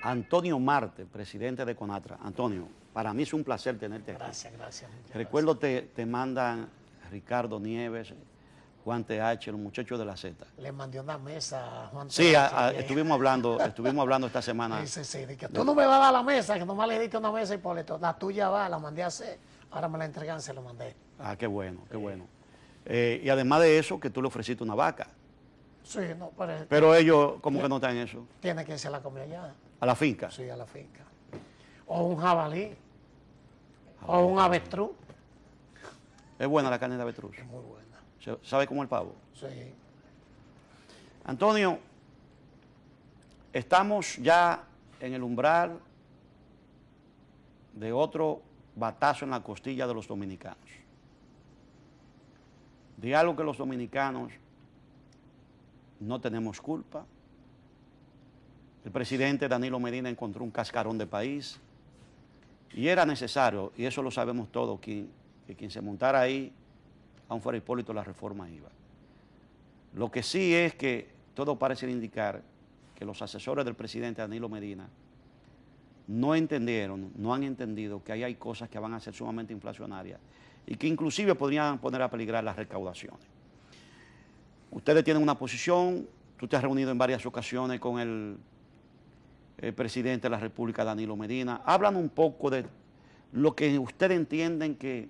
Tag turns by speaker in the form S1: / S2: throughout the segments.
S1: Antonio Marte, presidente de CONATRA. Antonio, para mí es un placer tenerte aquí.
S2: Gracias.
S1: Recuerdo te mandan Ricardo Nieves, Juan TH, los muchachos de la Z.
S2: Le mandé una mesa a Juan
S1: Sí,
S2: TH.
S1: estuvimos hablando esta semana.
S2: Sí, de que tú no me vas a dar la mesa, que nomás le diste una mesa, Hipólito. La tuya va, la mandé a hacer, ahora me la entregan, se la mandé.
S1: Ah, qué bueno, qué bueno. Y además de eso, que tú le ofreciste una vaca.
S2: Sí, no,
S1: Pero ellos, como que no están en eso.
S2: tiene que irse la comida allá.
S1: ¿A la finca?
S2: Sí, a la finca. O un jabalí, o un avestruz.
S1: Es buena la carne de avestruz.
S2: Muy buena.
S1: ¿Sabe cómo el pavo?
S2: Sí.
S1: Antonio, estamos ya en el umbral de otro batazo en la costilla de los dominicanos. De algo que los dominicanos no tenemos culpa. El presidente Danilo Medina encontró un cascarón de país y era necesario, y eso lo sabemos todos, que quien se montara ahí, aun fuera Hipólito, la reforma iba. Lo que sí es que todo parece indicar que los asesores del presidente Danilo Medina no entendieron, no han entendido que ahí hay cosas que van a ser sumamente inflacionarias y que inclusive podrían poner a peligrar las recaudaciones. Ustedes tienen una posición, tú te has reunido en varias ocasiones con el presidente de la República, Danilo Medina. Hablan un poco de lo que ustedes entienden que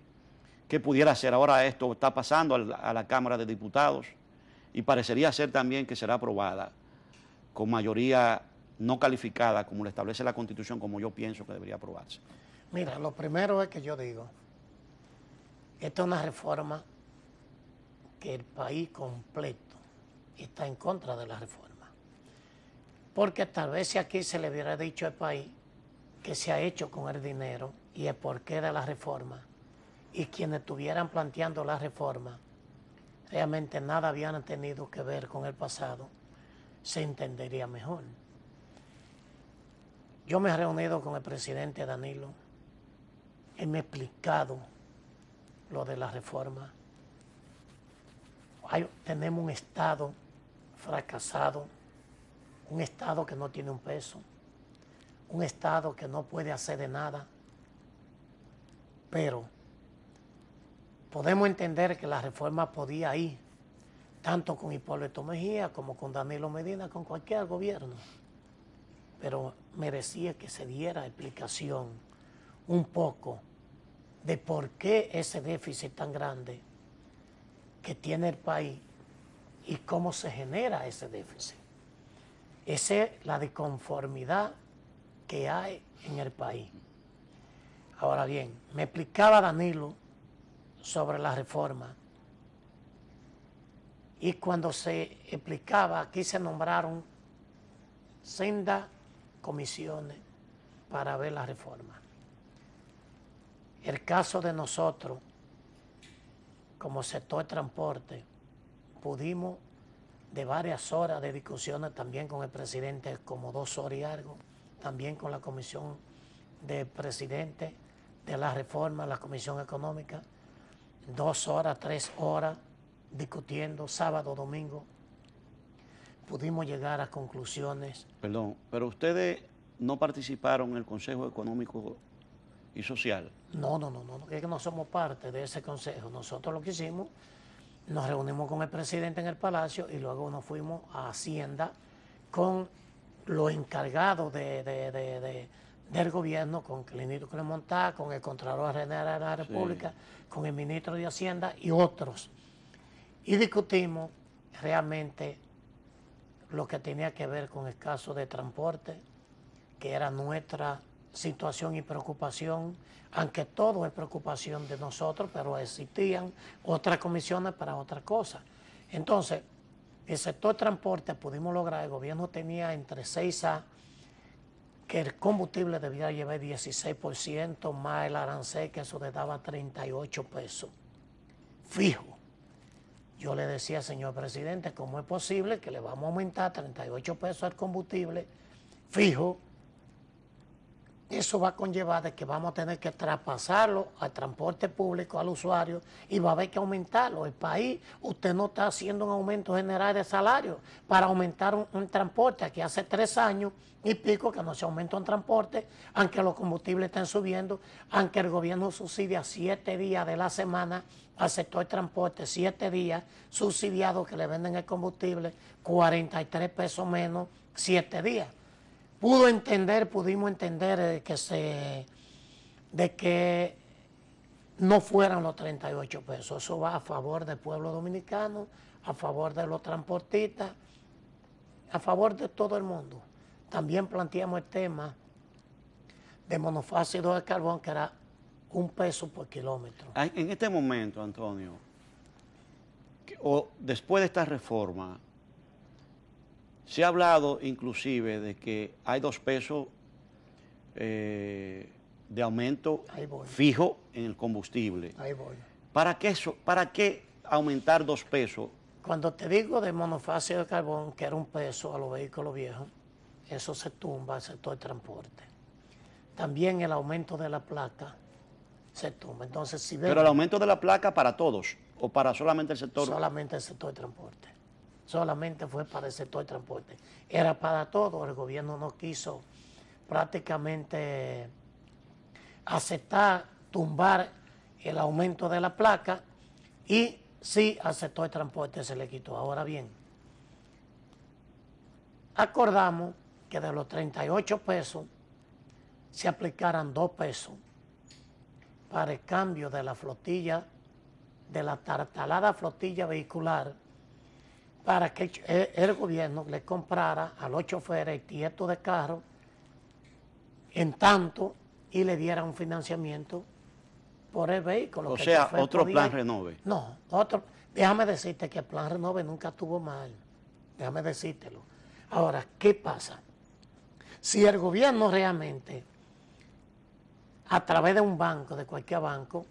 S1: pudiera ser. Ahora esto está pasando a la Cámara de Diputados y parecería ser también que será aprobada con mayoría no calificada, como lo establece la Constitución, como yo pienso que debería aprobarse.
S2: Mira, lo primero es que yo digo, esta es una reforma que el país completo está en contra de la reforma. Porque tal vez si aquí se le hubiera dicho al país que se ha hecho con el dinero y el porqué de la reforma, y quienes estuvieran planteando la reforma realmente nada habían tenido que ver con el pasado, se entendería mejor. Yo me he reunido con el presidente Danilo, él me ha explicado lo de la reforma. Tenemos un Estado fracasado, un Estado que no tiene un peso, un Estado que no puede hacer de nada, pero podemos entender que la reforma podía ir tanto con Hipólito Mejía como con Danilo Medina, con cualquier gobierno, pero merecía que se diera explicación un poco de por qué ese déficit tan grande que tiene el país y cómo se genera ese déficit. Esa es la disconformidad que hay en el país. Ahora bien, me explicaba Danilo sobre la reforma y cuando se explicaba, aquí se nombraron sendas comisiones para ver la reforma. El caso de nosotros, como sector de transporte, pudimos de varias horas de discusiones también con el presidente, como 2 horas y algo, también con la comisión del presidente de la reforma, la comisión económica, 2 horas, 3 horas discutiendo, sábado, domingo, pudimos llegar a conclusiones.
S1: Perdón, pero ustedes no participaron en el Consejo Económico y Social.
S2: No, es que no somos parte de ese consejo. Nosotros lo que hicimos, nos reunimos con el presidente en el Palacio y luego nos fuimos a Hacienda con los encargados del gobierno, con Clinito Clemontá, con el Contralor General de la República, sí, con el ministro de Hacienda y otros. Y discutimos realmente lo que tenía que ver con el caso de transporte, que era nuestra situación y preocupación, aunque todo es preocupación de nosotros, pero existían otras comisiones para otras cosas. Entonces, el sector transporte pudimos lograr, el gobierno tenía entre 6A, que el combustible debía llevar 16%, más el arancel, que eso le daba 38 pesos, fijo. Yo le decía, señor presidente, ¿cómo es posible que le vamos a aumentar 38 pesos al combustible fijo eso va a conllevar de que vamos a tener que traspasarlo al transporte público, al usuario, y va a haber que aumentarlo. El país, usted no está haciendo un aumento general de salario para aumentar un transporte. Aquí hace 3 años y pico que no se aumenta un transporte, aunque los combustibles estén subiendo, aunque el gobierno subsidia 7 días de la semana al sector transporte, 7 días subsidiados que le venden el combustible, 43 pesos menos, 7 días. Pudimos entender de que no fueran los 38 pesos. Eso va a favor del pueblo dominicano, a favor de los transportistas, a favor de todo el mundo. También planteamos el tema de monofásido de carbón, que era 1 peso por kilómetro.
S1: En este momento, Antonio, o después de esta reforma, se ha hablado inclusive de que hay 2 pesos de aumento fijo en el combustible.
S2: Ahí voy.
S1: ¿Para qué aumentar 2 pesos?
S2: Cuando te digo de monofásido de carbón, que era 1 peso a los vehículos viejos, eso se tumba al sector de transporte. También el aumento de la placa se tumba. Entonces, si ven,
S1: Pero el aumento de la placa para todos o para solamente el sector.
S2: solamente el sector de transporte. Solamente fue para el sector de transporte. Era para todo. El gobierno no quiso prácticamente aceptar, tumbar el aumento de la placa, y sí al sector de transporte se le quitó. Ahora bien, acordamos que de los 38 pesos se aplicaran 2 pesos para el cambio de la flotilla, de la tartalada flotilla vehicular, para que el gobierno le comprara a los choferes el tieto de carro en tanto y le diera un financiamiento por el vehículo.
S1: O sea, otro plan Renove.
S2: No, otro. Déjame decirte que el plan Renove nunca estuvo mal. Déjame decírtelo. Ahora, ¿qué pasa? Si el gobierno realmente, a través de un banco, de cualquier banco,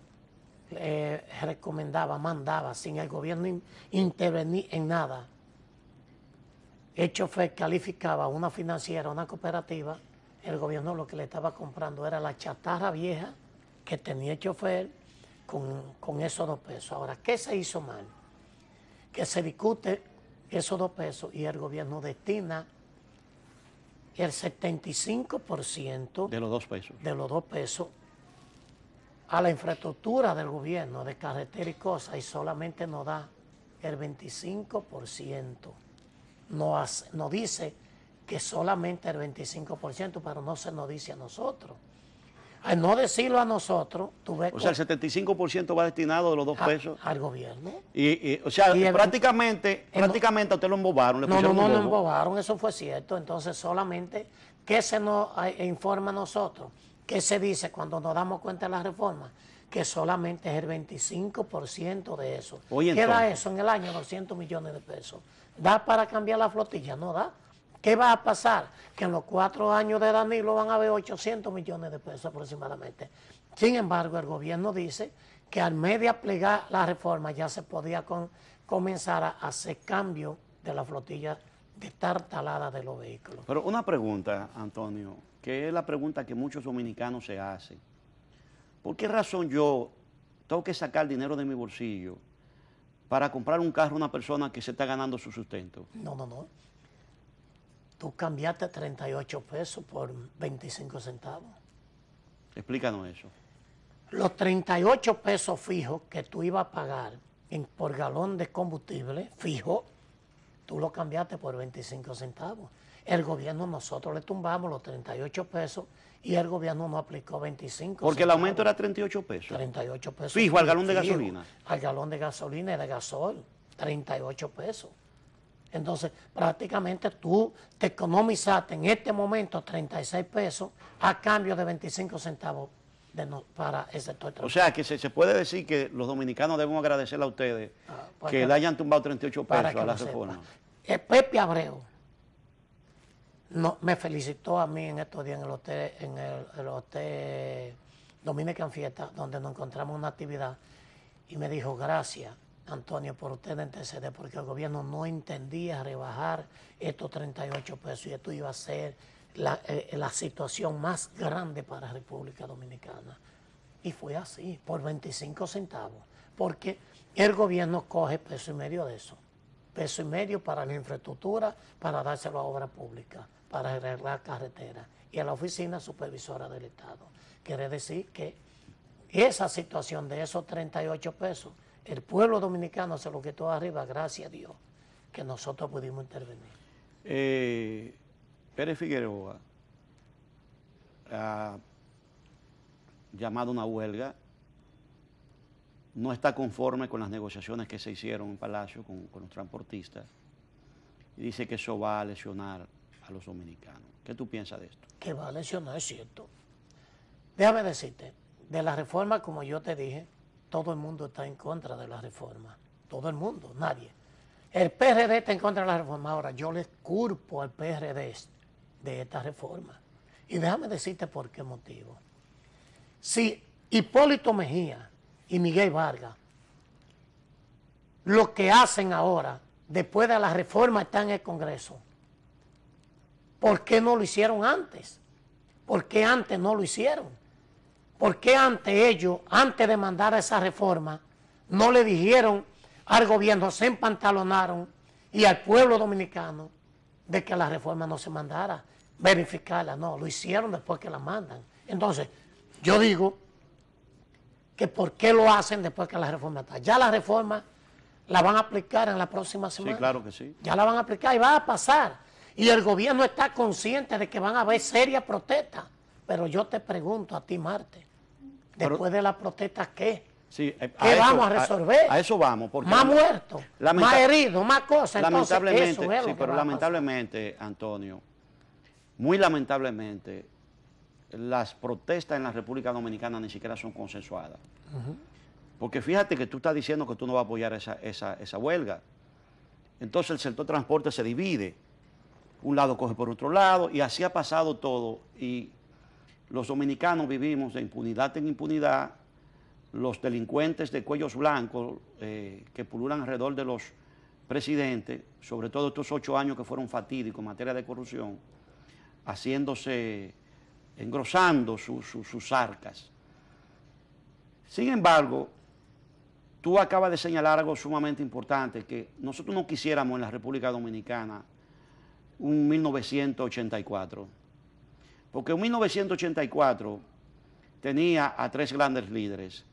S2: recomendaba, mandaba, sin el gobierno intervenir en nada, el chofer calificaba una financiera, una cooperativa, el gobierno lo que le estaba comprando era la chatarra vieja que tenía el chofer con esos 2 pesos. Ahora, ¿qué se hizo mal? Que se discute esos 2 pesos y el gobierno destina el 75%
S1: De los 2 pesos.
S2: de los 2 pesos a la infraestructura del gobierno, de carretera y cosas, y solamente nos da el 25%. Nos dice que solamente el 25%, pero no se nos dice a nosotros. Al no decirlo a nosotros, tú ves...
S1: O sea, el 75% va destinado de los 2 pesos.
S2: Al gobierno.
S1: O sea,
S2: Y
S1: prácticamente a usted lo embobaron.
S2: No embobaron, eso fue cierto. Entonces, solamente, ¿qué se nos informa a nosotros? ¿Qué se dice cuando nos damos cuenta de la reforma? Que solamente es el 25% de eso.
S1: Oye,
S2: ¿Qué da
S1: entonces,
S2: eso en el año? 200 millones de pesos. ¿Da para cambiar la flotilla? No da. ¿Qué va a pasar? Que en los 4 años de Danilo van a haber 800 millones de pesos aproximadamente. Sin embargo, el gobierno dice que al medio plegar la reforma ya se podía comenzar a hacer cambio de la flotilla de tartalada de los vehículos.
S1: Pero una pregunta, Antonio, que es la pregunta que muchos dominicanos se hacen. ¿Por qué razón yo tengo que sacar dinero de mi bolsillo para comprar un carro a una persona que se está ganando su sustento?
S2: No. Tú cambiaste 38 pesos por 25 centavos.
S1: Explícanos eso.
S2: Los 38 pesos fijos que tú ibas a pagar por galón de combustible fijo, tú lo cambiaste por 25 centavos. El gobierno, nosotros le tumbamos los 38 pesos y el gobierno no aplicó 25
S1: Porque el aumento era 38 pesos.
S2: 38 pesos.
S1: Fijo al galón de gasolina.
S2: Al galón de gasolina y de gasol, 38 pesos. Entonces, prácticamente tú te economizaste en este momento 36 pesos a cambio de 25 centavos para el sector de transporte.
S1: O sea, que se puede decir que los dominicanos debemos agradecerle a ustedes que le hayan tumbado 38 pesos a la reforma.
S2: Pepe Abreu me felicitó a mí en estos días en el hotel Dominican Fiesta, donde nos encontramos en una actividad, y me dijo: gracias, Antonio, por usted interceder, porque el gobierno no entendía rebajar estos 38 pesos y esto iba a ser la situación más grande para la República Dominicana. Y fue así, por 25 centavos, porque el gobierno coge $1.50 de eso, $1.50 para la infraestructura, para dárselo a obra pública, para arreglar carreteras, y a la oficina supervisora del Estado. Quiere decir que esa situación de esos 38 pesos, el pueblo dominicano se lo quitó arriba, gracias a Dios, que nosotros pudimos intervenir.
S1: Pérez Figueroa ha llamado a una huelga, no está conforme con las negociaciones que se hicieron en Palacio con los transportistas y dice que eso va a lesionar a los dominicanos. ¿Qué tú piensas de esto?
S2: Que va a lesionar, es cierto. Déjame decirte, de la reforma, como yo te dije, todo el mundo está en contra de la reforma. Todo el mundo, nadie. El PRD está en contra de la reforma. Ahora, yo le culpo al PRD de esta reforma. Y déjame decirte por qué motivo. Si Hipólito Mejía y Miguel Vargas, lo que hacen ahora, después de la reforma, está en el Congreso, ¿por qué no lo hicieron antes? ¿Por qué antes no lo hicieron? ¿Por qué antes ellos, antes de mandar esa reforma, no le dijeron al gobierno, se empantalonaron y al pueblo dominicano de que la reforma no se mandara, verificarla? No, lo hicieron después que la mandan. Entonces, yo digo que ¿por qué lo hacen después que la reforma está? Ya la reforma la van a aplicar en la próxima semana.
S1: Sí, claro que sí.
S2: Ya la van a aplicar y va a pasar. Y el gobierno está consciente de que van a haber serias protestas. Pero yo te pregunto a ti, Marte, después de la protesta, ¿qué?
S1: Sí,
S2: ¿Qué vamos a resolver?
S1: A eso vamos. Porque
S2: más muertos, más heridos, más cosas.
S1: Lamentablemente,
S2: entonces, eso es
S1: sí, pero lamentablemente, Antonio, muy lamentablemente, las protestas en la República Dominicana ni siquiera son consensuadas. Porque fíjate que tú estás diciendo que tú no vas a apoyar esa huelga. Entonces el sector transporte se divide. Un lado coge por otro lado y así ha pasado todo. Y los dominicanos vivimos de impunidad en impunidad. Los delincuentes de cuellos blancos que pululan alrededor de los presidentes, sobre todo estos 8 años que fueron fatídicos en materia de corrupción, engrosando sus arcas. Sin embargo, tú acabas de señalar algo sumamente importante, que nosotros no quisiéramos en la República Dominicana un 1984, porque un 1984 tenía a 3 grandes líderes,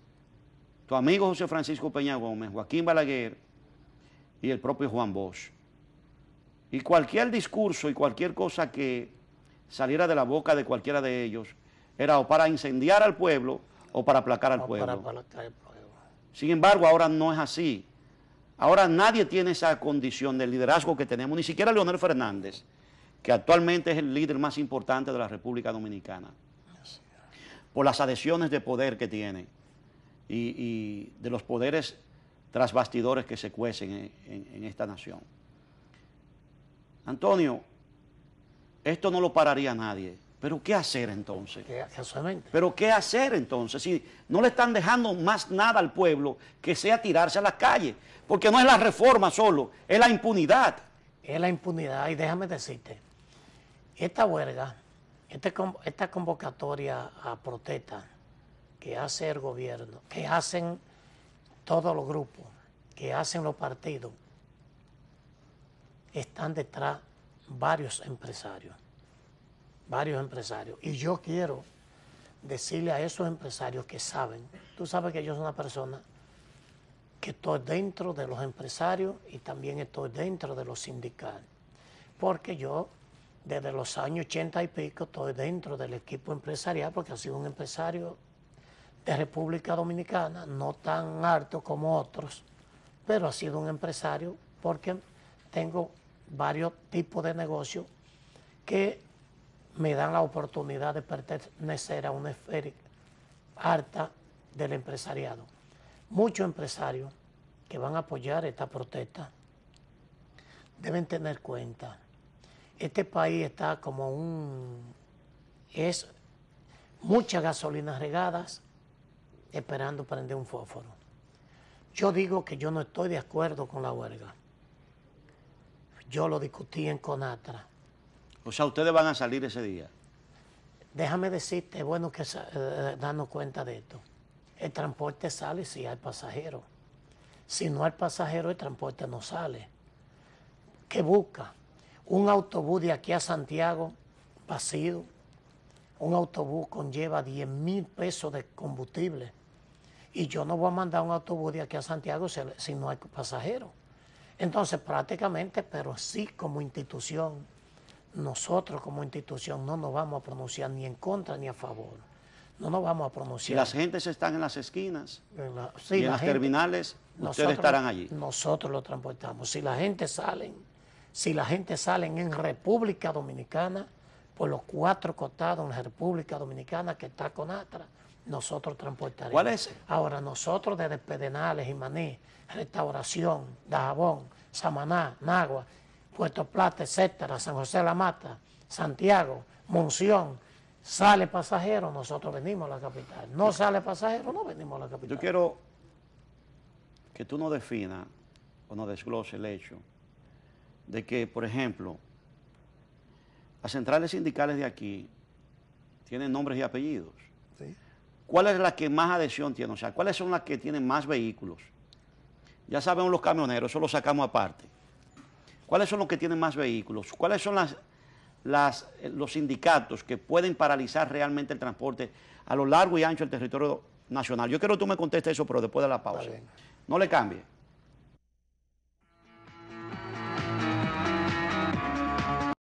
S1: tu amigo José Francisco Peña Gómez, Joaquín Balaguer y el propio Juan Bosch. Y cualquier discurso y cualquier cosa que saliera de la boca de cualquiera de ellos era o para incendiar al pueblo o para aplacar al pueblo. Sin embargo, ahora no es así. Ahora nadie tiene esa condición de liderazgo que tenemos, ni siquiera Leonel Fernández, que actualmente es el líder más importante de la República Dominicana, por las adhesiones de poder que tiene y de los poderes tras bastidores que se cuecen en esta nación. Antonio, esto no lo pararía nadie. ¿Pero qué hacer entonces? ¿Pero qué hacer entonces? Si no le están dejando más nada al pueblo que sea tirarse a las calles. Porque no es la reforma solo, es la impunidad.
S2: Es la impunidad. Y déjame decirte, esta huelga, esta convocatoria a protesta que hace el gobierno, que hacen todos los grupos, que hacen los partidos, están detrás varios empresarios. Y yo quiero decirle a esos empresarios que saben, tú sabes que yo soy una persona que estoy dentro de los empresarios y también estoy dentro de los sindicatos, porque yo desde los años 80 y pico estoy dentro del equipo empresarial, porque he sido un empresario de República Dominicana, no tan alto como otros, pero ha sido un empresario porque tengo varios tipos de negocios que me dan la oportunidad de pertenecer a una esfera alta del empresariado. Muchos empresarios que van a apoyar esta protesta deben tener cuenta. Este país está como es muchas gasolinas regadas esperando prender un fósforo. Yo digo que yo no estoy de acuerdo con la huelga. Yo lo discutí en CONATRA
S1: O sea, ustedes van a salir ese día.
S2: Déjame decirte, es bueno que darnos cuenta de esto. El transporte sale si hay pasajeros. Si no hay pasajeros, el transporte no sale. ¿Qué busca? Un autobús de aquí a Santiago vacío. Un autobús conlleva 10,000 pesos de combustible. Y yo no voy a mandar un autobús de aquí a Santiago si no hay pasajeros. Entonces, prácticamente, pero sí como institución, nosotros como institución no nos vamos a pronunciar ni en contra ni a favor. No nos vamos a pronunciar.
S1: Si las gentes están en las esquinas
S2: Sí,
S1: y en las terminales, ustedes estarán allí.
S2: Nosotros lo transportamos. Si la gente sale en República Dominicana, por los 4 costados en la República Dominicana que está con Atra, nosotros transportaremos.
S1: ¿Cuál es?
S2: Ahora, nosotros desde Pedernales, Jimaní, Restauración, Dajabón, Samaná, Nagua, Puerto Plata, etcétera, San José de la Mata, Santiago, Monción, sale pasajero, nosotros venimos a la capital. No sale pasajero, no venimos a la capital.
S1: Yo quiero que tú nos definas o nos desglose el hecho de que, por ejemplo, las centrales sindicales de aquí tienen nombres y apellidos.
S2: Sí.
S1: ¿Cuál es la que más adhesión tiene? O sea, ¿cuáles son las que tienen más vehículos? Ya sabemos los camioneros, eso lo sacamos aparte. ¿Cuáles son los que tienen más vehículos? ¿Cuáles son los sindicatos que pueden paralizar realmente el transporte a lo largo y ancho del territorio nacional? Yo quiero que tú me contestes eso, pero después de la pausa. No le cambie.